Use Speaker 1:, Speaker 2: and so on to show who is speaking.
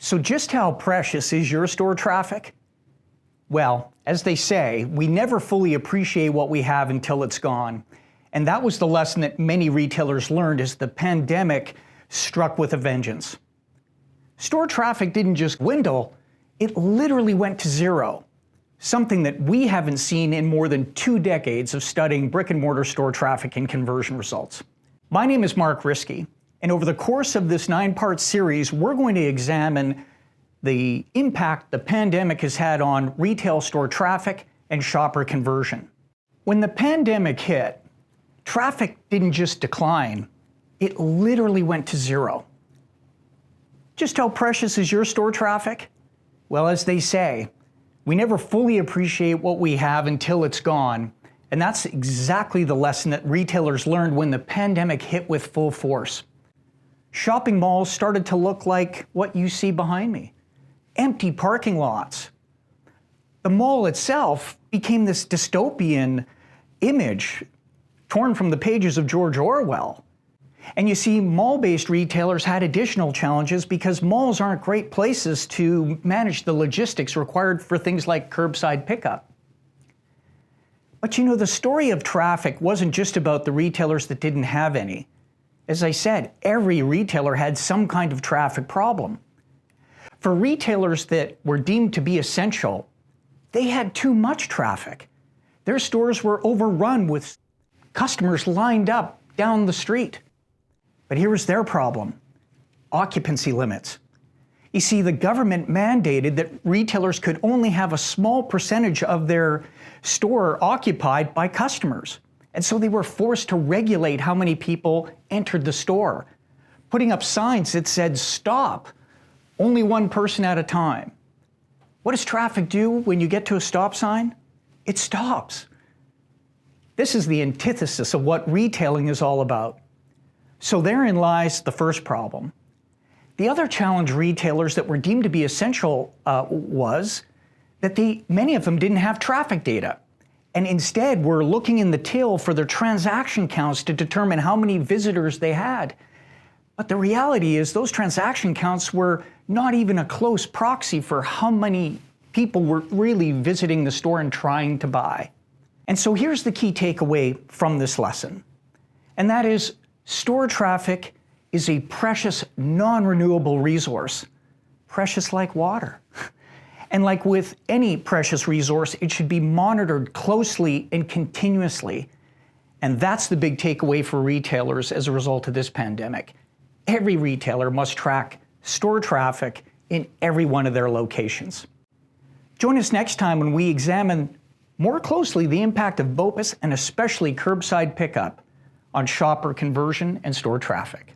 Speaker 1: So just how precious is your store traffic? Well, as they say, we never fully appreciate what we have until it's gone. And that was the lesson that many retailers learned as the pandemic struck with a vengeance. Store traffic didn't just dwindle, it literally went to zero. Something that we haven't seen in more than 2 decades of studying brick-and-mortar store traffic and conversion results. My name is Mark Riskey, and over the course of this 9-part series, we're going to examine the impact the pandemic has had on retail store traffic and shopper conversion. When the pandemic hit, traffic didn't just decline, it literally went to zero. Just how precious is your store traffic? Well, as they say, we never fully appreciate what we have until it's gone, and that's exactly the lesson that retailers learned when the pandemic hit with full force. Shopping malls started to look like what you see behind me. Empty parking lots. The mall itself became this dystopian image torn from the pages of George Orwell. And you see, mall-based retailers had additional challenges because malls aren't great places to manage the logistics required for things like curbside pickup. But you know, the story of traffic wasn't just about the retailers that didn't have any. As I said, every retailer had some kind of traffic problem. For retailers that were deemed to be essential, they had too much traffic. Their stores were overrun with customers lined up down the street. But here was their problem: occupancy limits. You see, the government mandated that retailers could only have a small percentage of their store occupied by customers. And so they were forced to regulate how many people entered the store, putting up signs that said, "Stop, only one person at a time." What does traffic do when you get to a stop sign? It stops. This is the antithesis of what retailing is all about. So therein lies the first problem. The other challenge retailers that were deemed to be essential was that many of them didn't have traffic data, and instead were looking in the till for their transaction counts to determine how many visitors they had. But the reality is those transaction counts were not even a close proxy for how many people were really visiting the store and trying to buy. And so here's the key takeaway from this lesson, and that is store traffic is a precious, non-renewable resource, precious like water. And like with any precious resource, it should be monitored closely and continuously. And that's the big takeaway for retailers as a result of this pandemic. Every retailer must track store traffic in every one of their locations. Join us next time when we examine more closely the impact of BOPUS and especially curbside pickup on shopper conversion and store traffic.